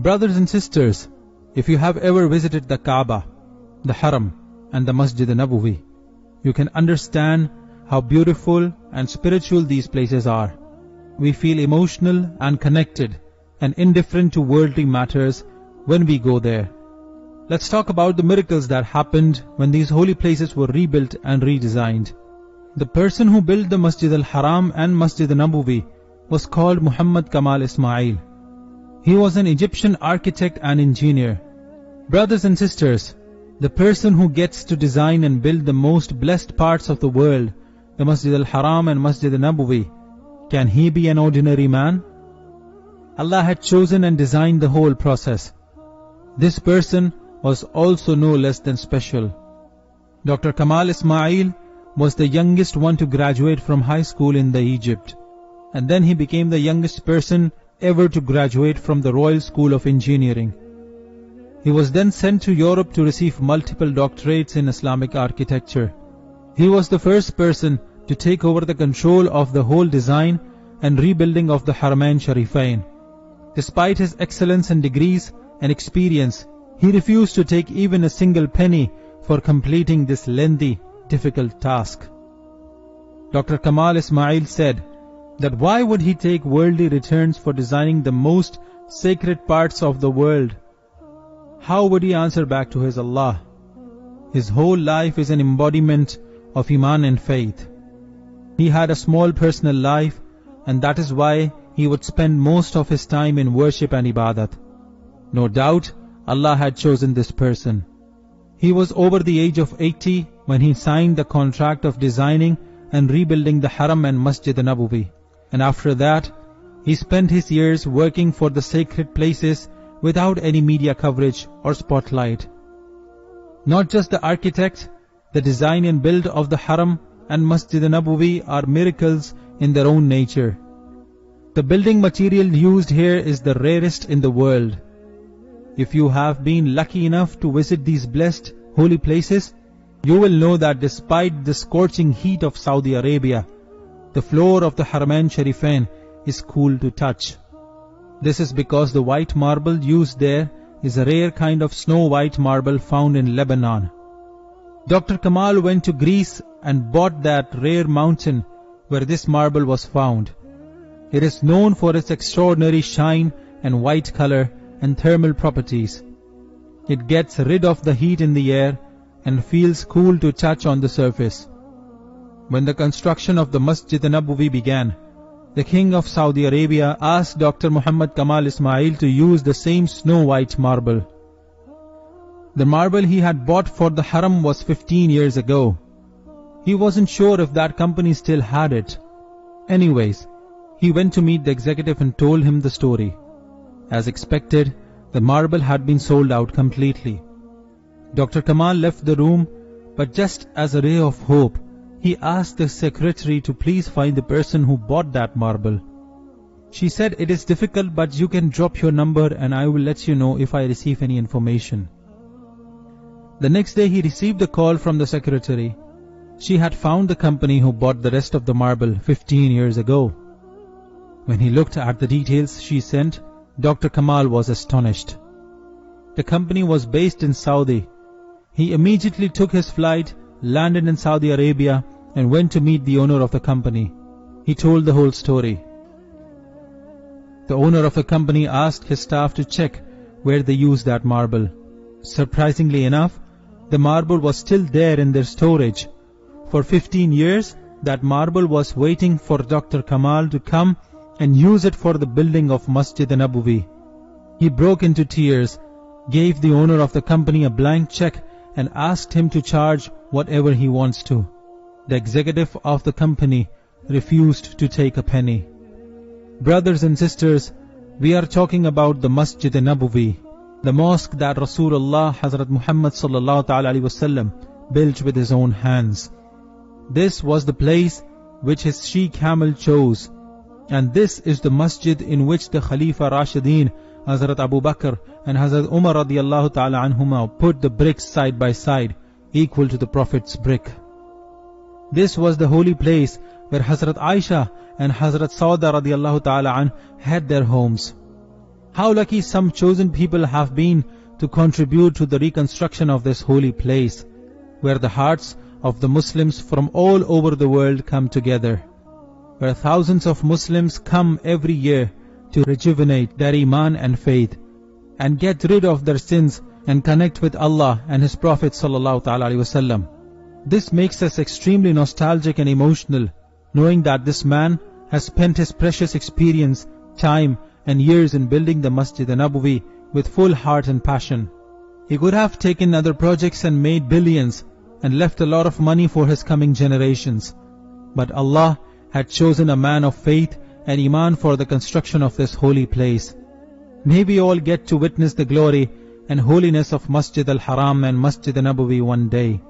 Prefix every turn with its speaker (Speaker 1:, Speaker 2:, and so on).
Speaker 1: Brothers and sisters, if you have ever visited the Kaaba, the Haram and the Masjid Nabawi, you can understand how beautiful and spiritual these places are. We feel emotional and connected and indifferent to worldly matters when we go there. Let's talk about the miracles that happened when these holy places were rebuilt and redesigned. The person who built the Masjid al-Haram and Masjid Nabawi was called Muhammad Kamal Ismail. He was an Egyptian architect and engineer. Brothers and sisters, the person who gets to design and build the most blessed parts of the world, the Masjid al-Haram and Masjid Nabawi, can he be an ordinary man? Allah had chosen and designed the whole process. This person was also no less than special. Dr. Kamal Ismail was the youngest one to graduate from high school in Egypt, and then he became the youngest person ever to graduate from the Royal School of Engineering. He was then sent to Europe to receive multiple doctorates in Islamic architecture. He was the first person to take over the control of the whole design and rebuilding of the Haramain Sharifain. Despite his excellence and degrees and experience, he refused to take even a single penny for completing this lengthy, difficult task. Dr. Kamal Ismail said that why would he take worldly returns for designing the most sacred parts of the world? How would he answer back to his Allah? His whole life is an embodiment of Iman and faith. He had a small personal life, and that is why he would spend most of his time in worship and ibadat. No doubt, Allah had chosen this person. He was over the age of 80 when he signed the contract of designing and rebuilding the Haram and Masjid Nabawi. And after that, he spent his years working for the sacred places without any media coverage or spotlight. Not just the architect, the design and build of the Haram and Masjid Nabawi are miracles in their own nature. The building material used here is the rarest in the world. If you have been lucky enough to visit these blessed holy places, you will know that despite the scorching heat of Saudi Arabia, the floor of the Haramain Sharifain is cool to touch. This is because the white marble used there is a rare kind of snow-white marble found in Lebanon. Dr. Kamal went to Greece and bought that rare mountain where this marble was found. It is known for its extraordinary shine and white color and thermal properties. It gets rid of the heat in the air and feels cool to touch on the surface. When the construction of the Masjid Nabawi began, the King of Saudi Arabia asked Dr. Muhammad Kamal Ismail to use the same snow-white marble. The marble he had bought for the Haram was 15 years ago. He wasn't sure if that company still had it. Anyways, he went to meet the executive and told him the story. As expected, the marble had been sold out completely. Dr. Kamal left the room, but just as a ray of hope, he asked the secretary to please find the person who bought that marble. She said, "It is difficult, but you can drop your number and I will let you know if I receive any information." The next day he received a call from the secretary. She had found the company who bought the rest of the marble 15 years ago. When he looked at the details she sent, Dr. Kamal was astonished. The company was based in Saudi. He immediately took his flight, landed in Saudi Arabia, and went to meet the owner of the company. He told the whole story. The owner of the company asked his staff to check where they used that marble. Surprisingly enough, the marble was still there in their storage. For 15 years, that marble was waiting for Dr. Kamal to come and use it for the building of Masjid Nabawi. He broke into tears, gave the owner of the company a blank check and asked him to charge whatever he wants to. The executive of the company refused to take a penny. Brothers and sisters, we are talking about the Masjid Nabawi, the mosque that Rasulullah Hazrat Muhammad sallallahu ta'ala alaihi wasallam built with his own hands. This was the place which his she-camel chose, and this is the masjid in which the Khalifa Rashideen, Hazrat Abu Bakr and Hazrat Umar radiyallahu ta'ala anhuma put the bricks side by side, equal to the Prophet's brick. This was the holy place where Hazrat Aisha and Hazrat Sauda radiyallahu ta'ala an had their homes. How lucky some chosen people have been to contribute to the reconstruction of this holy place, where the hearts of the Muslims from all over the world come together, where thousands of Muslims come every year to rejuvenate their iman and faith, and get rid of their sins and connect with Allah and His Prophet ﷺ. This makes us extremely nostalgic and emotional, knowing that this man has spent his precious experience, time and years in building the Masjid Nabawi with full heart and passion. He could have taken other projects and made billions and left a lot of money for his coming generations. But Allah had chosen a man of faith and iman for the construction of this holy place. May we all get to witness the glory and holiness of Masjid al-Haram and Masjid Nabawi one day.